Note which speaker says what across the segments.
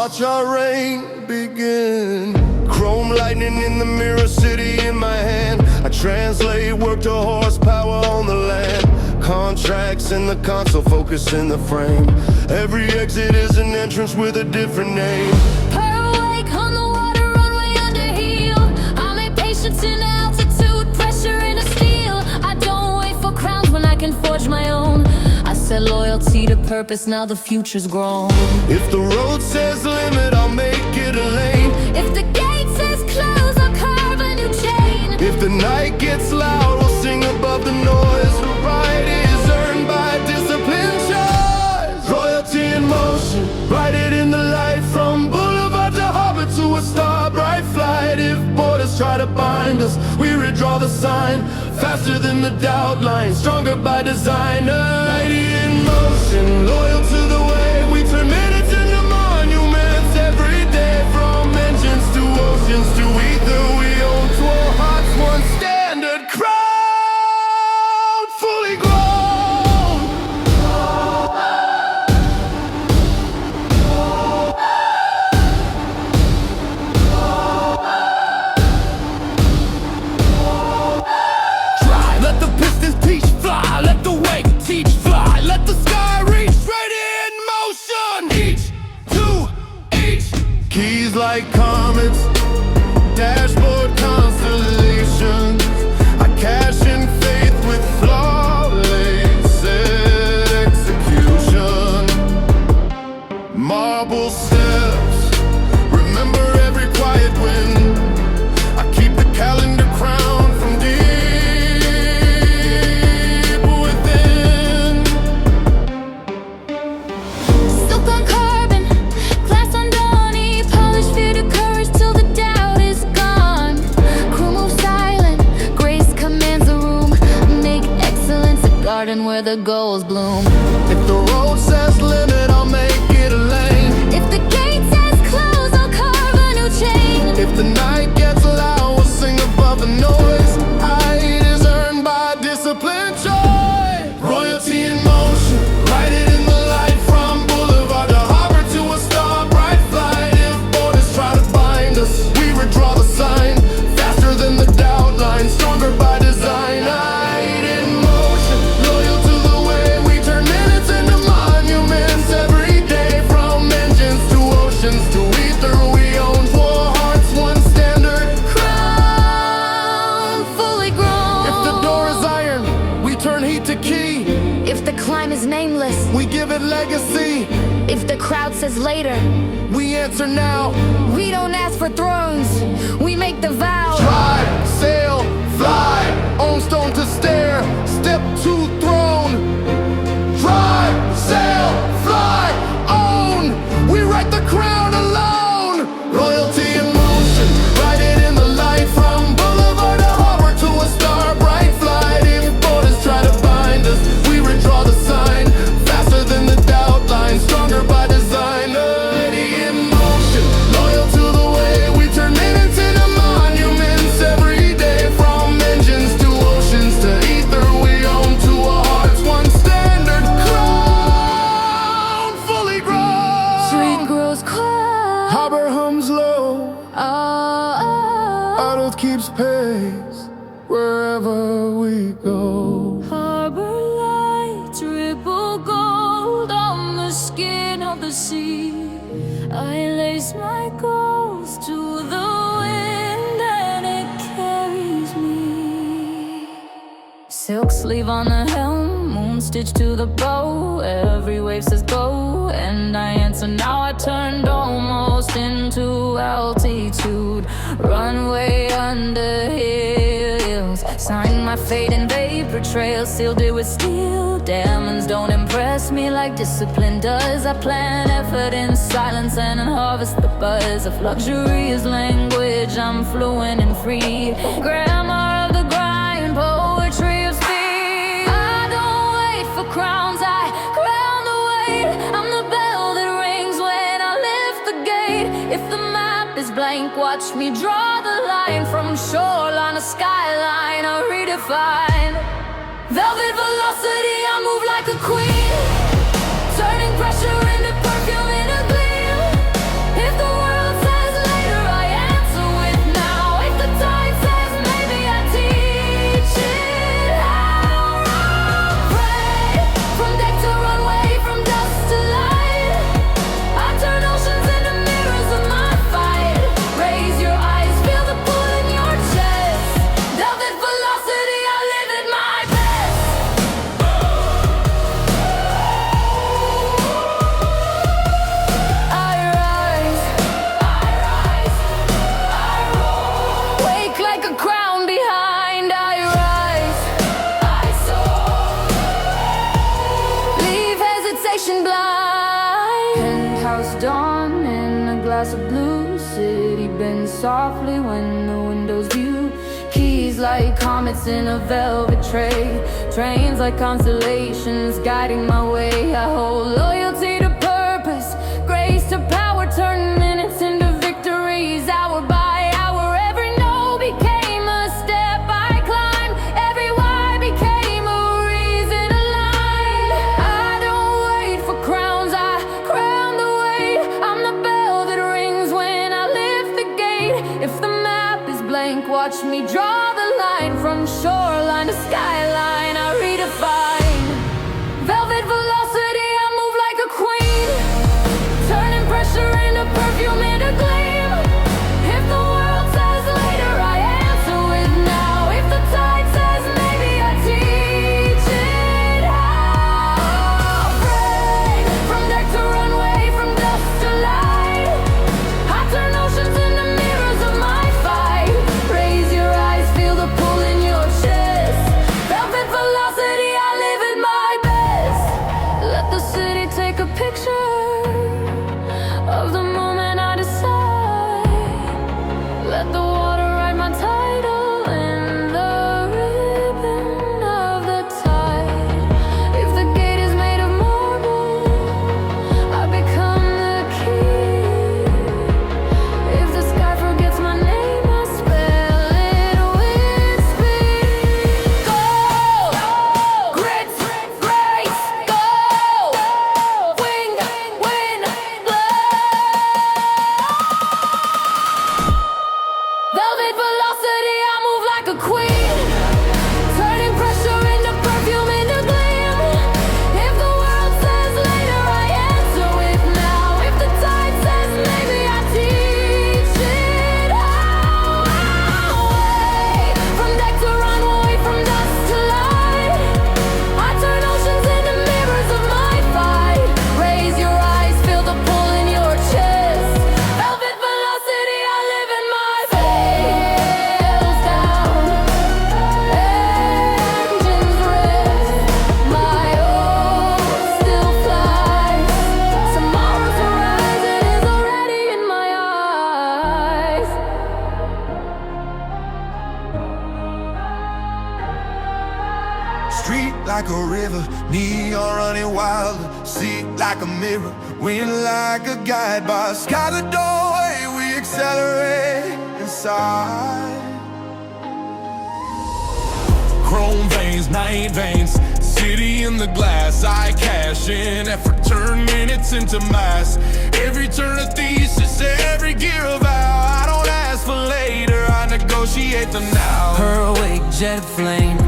Speaker 1: Watch our reign begin. Chrome lightning in the mirror, city in my hand. I translate work to horsepower on the land. Contracts in the console, focus in the frame. Every exit is an entrance with a different name.
Speaker 2: Pearl Lake on the water, runway under heel. I made patience in altitude, pressure in a steel. I don't wait for crowns when I can forge my own. I set loyalty to purpose, now the future's grown.
Speaker 1: If the road says limit, I'll make it a lane.
Speaker 2: If the gate says close, I'll carve a new chain.
Speaker 1: If the night gets loud, we'll sing above the noise. The right is earned by discipline choice. Royalty in motion, write it in the light. From boulevard to harbor to a star bright flight. If borders try to bind us, we redraw the sign. Faster than the doubt line, stronger by design. Mighty in motion, loyal to the way. We turn minutes into monuments every day. From engines to oceans to ether, we own 12 hearts, one standard crown, fully grown. Try, let the pistons teach fly, let the wake teach fly, let the sky reach, ready in motion. Each to each, keys like comets, dashboard constellations. I cash in faith with flawless execution. Marble steps, remember every quiet win. I keep the calendar crowned from deep within.
Speaker 2: Silk on carbon, glass on Donny. Polish fear to courage till the doubt is gone. Crew move silent, grace commands the room. Make excellence a garden where the goals bloom.
Speaker 1: If the road says limit, I'll make it a lane.
Speaker 2: If the gate says close, I'll carve a new chain.
Speaker 1: If the night gets loud, we'll sing above the noise. Height is earned by discipline choice. Royalty in motion, write it in the light. From boulevard to harbor to a star bright flight. If borders try to bind us, we redraw the sign. Faster than the doubt line, stronger by design. Height in motion, loyal to the way. We turn minutes into monuments every day. From engines to oceans to ether, we own 4 hearts, one standard
Speaker 2: Crown fully grown.
Speaker 1: If the door is iron, we turn heat to key.
Speaker 2: If the climb is nameless,
Speaker 1: We give it legacy.
Speaker 2: if the crowd says later,
Speaker 1: We answer now.
Speaker 2: we don't ask for thrones, we make the vow.
Speaker 1: Drive, sail, fly. On stone to stare. Step to throne. Drive, sail, fly, own. We write the crown alone. Royalty in motion, write it in the light. From boulevard to harbor to a star bright flight. If borders try to bind us, we redraw the sign. Faster than the doubt line, stronger by design. Mighty in motion, loyal to the way. We turn minutes into monuments every day. From engines to oceans to ether, we own 2 hearts, one standard crown, fully grown.
Speaker 2: Street grows quiet.
Speaker 1: Harbor hums low,
Speaker 2: Oh,
Speaker 1: auto keeps pace wherever we go.
Speaker 2: harbor lights ripple gold on the skin of the sea. I lace my goals to the wind and it carries me. Silk sleeve on the helm, moon stitch to the bow. Every wave says go, and I answer now. I turned almost into altitude. Runway under hills, sign my fate in vapor trails. Sealed it with steel. Diamonds don't impress me like discipline does. I plant effort in silence and harvest the buzz. If luxury is language, I'm fluent and free. Grammar of the grind, poetry of speed. I don't wait for crowns, I crown the weight. I'm the bell that rings when I lift the gate. If the map is blank, watch me draw the line. From shoreline to skyline, I redefine. Velvet velocity, I move like a queen, turning pressure into perfume in a gleam. softly when the windows view. Keys like comets in a velvet tray. Trains like constellations guiding my way. I hold loyalty to purpose, grace to power, turn minutes into victories. Hour by hour, every no became a step I climbed. Every why became a reason aligned. I don't wait for crowns, I crown the weight. I'm the bell that rings when I lift the gate. If the map is blank, watch me draw the line. From shoreline to skyline, I redefine. Velvet velocity, I move like a queen, turning pressure into perfume into gleam. If the world says later, I answer with now. If the tide says maybe, I teach it how. Break from deck to runway, from dust to light. I turn oceans into mirrors of my fight. Raise your eyes, feel the pull in your chest. Velvet velocity, I live at my best. Let the city take a picture of the moment I decide. Let the water write my title in the ribbon of the tide. If the gate is made of marble, I become the key. If the sky forgets my name, I spell it with speed. Gold, grit, grace, gold, wing, wind, blood. Velvet velocity, I move like a queen, turning pressure into perfume into gleam. If the world says later, I answer with now. If the tide says maybe, I teach it how. Away from deck to runway, from dust to light. I turn oceans into mirrors of my fight. Raise your eyes, feel the pull in your chest. Velvet velocity, I live in my sails down, engines rest. My hope still flies. Tomorrow's horizon is already in my eyes.
Speaker 1: Street like a river, neon running wild. See like a mirror, wind like a guide. By sky the doorway, we accelerate inside. Chrome veins, night veins, city in the glass. I cash in, effort turn minutes into mass. Every turn a thesis, every gear a vow. I don't ask for later, I negotiate them now.
Speaker 3: Her awake jet flame,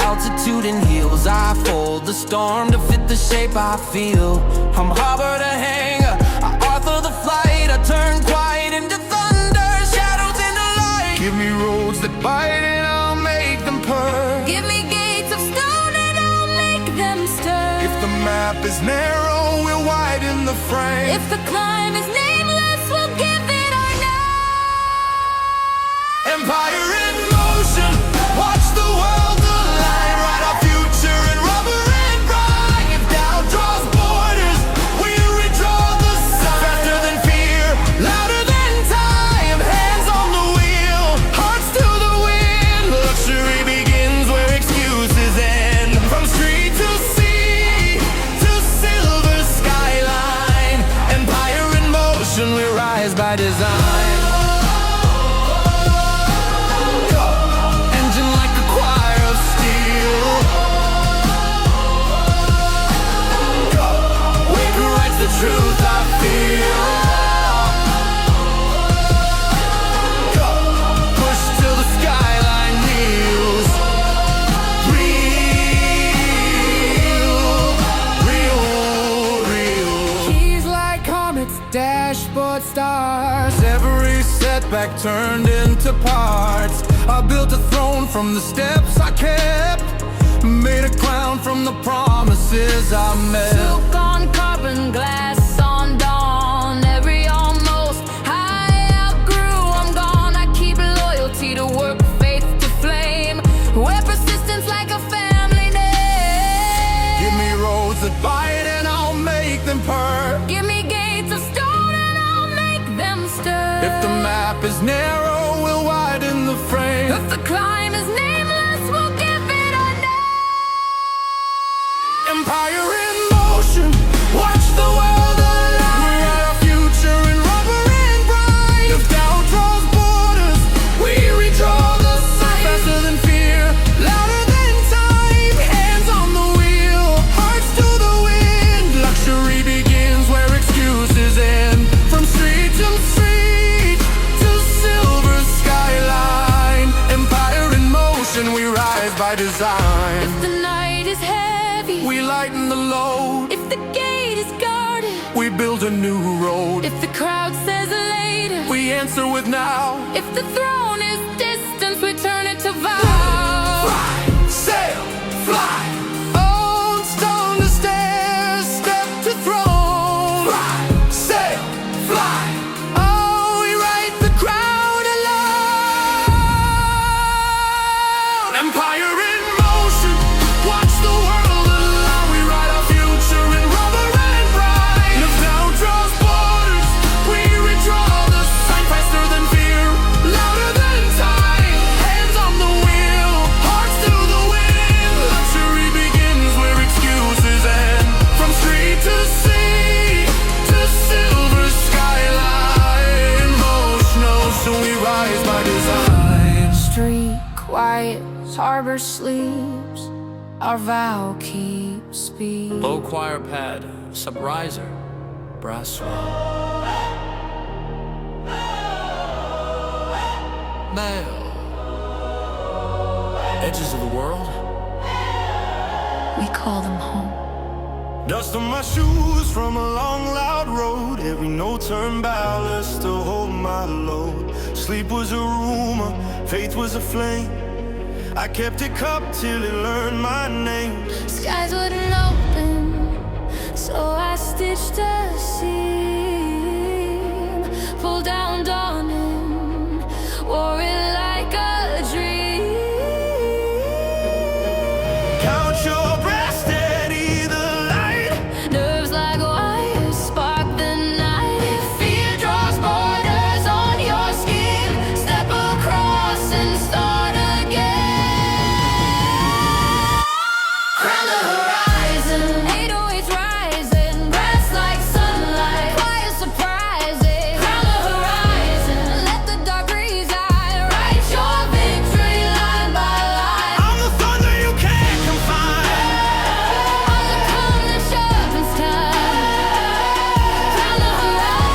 Speaker 3: altitude and heels. I fold the storm to fit the shape I feel. I'm harbor to hangar, I author the flight. I turn quiet into thunder, shadows into light.
Speaker 1: Give me roads that bite and I'll make them purr.
Speaker 2: Give me gates of stone and I'll make them stir.
Speaker 1: If the map is narrow, we'll widen the frame.
Speaker 2: If the climb is nameless, we'll give it our name.
Speaker 1: Empire in motion, watch the world align. Write our future in rubber and brine. If doubt draws borders, we redraw the sign. Faster than fear, louder than time. Hands on the wheel, hearts to the wind. Luxury begins where excuses end. From street to sea, to silver skyline. Empire in motion, we rise by design. Engine like a choir of steel. Waker writes the truth I feel. Push till the skyline kneels. Real. Keys like comets, dashboard stars. Every setback turned into parts. I built a throne from the steps I kept. Made a crown from the promises I made.
Speaker 2: Silk on carbon, glass on dawn. Every almost I outgrew, I'm gone. I keep loyalty to work, faith to flame. Wear persistence like a family name.
Speaker 1: Give me roads that bite and I'll make them purr.
Speaker 2: Give me gates of stone and I'll make them stir.
Speaker 1: If the map is narrow, we'll widen the frame.
Speaker 2: If the climb is nameless, we'll give it a name.
Speaker 1: Empire in motion, watch the world align. We're at our future in rubber and brine. If doubt draws borders, we redraw the sign. Faster than fear, louder than time. Hands on the wheel, hearts to the wind. Luxury begins where excuses end. From street to street to silver skyline. Empire in motion, we rise by design.
Speaker 2: If the night is heavy,
Speaker 1: We lighten the load,
Speaker 2: if the gate is guarded,
Speaker 1: we build a new road.
Speaker 2: if the crowd says later,
Speaker 1: We answer with now.
Speaker 2: if the throne is distance, we turn it to vow.
Speaker 1: Fly, sail, fly. On stone to stairs, step to throne. Fly, sail, fly. Oh, we write the crown alone. Empire in motion, watch the world align. We write our future in rubber and brine. If doubt draws borders, we redraw the sign. Faster than fear, louder than time. Hands on the wheel, hearts to the wind. Luxury begins where excuses end. From street to sea to silver skyline. Emotional, so we rise by design.
Speaker 2: Street quiets, harbor sleeps, our vow keeps speed.
Speaker 3: Low choir pad, sub riser, brass swell. Mail. Edges of the world.
Speaker 2: We call them home.
Speaker 4: Dust on my shoes from a long, loud road. Every note turned ballast to hold my load. Sleep was a rumor, faith was a flame. I kept it cupped till it learned my name.
Speaker 2: Skies wouldn't open, so I stitched a seam. Pulled down dawning, wore it like a dream.
Speaker 4: Count your breath, steady the light.
Speaker 2: Nerves like wires spark the night. If fear draws borders on your skin, step across and start again. Crown the horizon, 808s rising, breaths like sunlight, quiet surprising. Crown the horizon, let the dark reside. Write your victory line by line.
Speaker 4: I'm the thunder you can't confine.
Speaker 2: On the calm that sharpens time. Crown the horizon.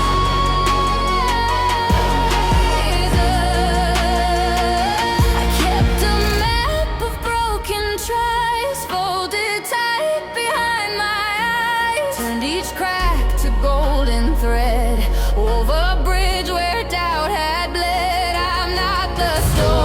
Speaker 2: I kept a map of broken tries, folded tight behind my eyes. Turned each crack to golden thread, over a bridge where doubt had bled. I'm not the storm.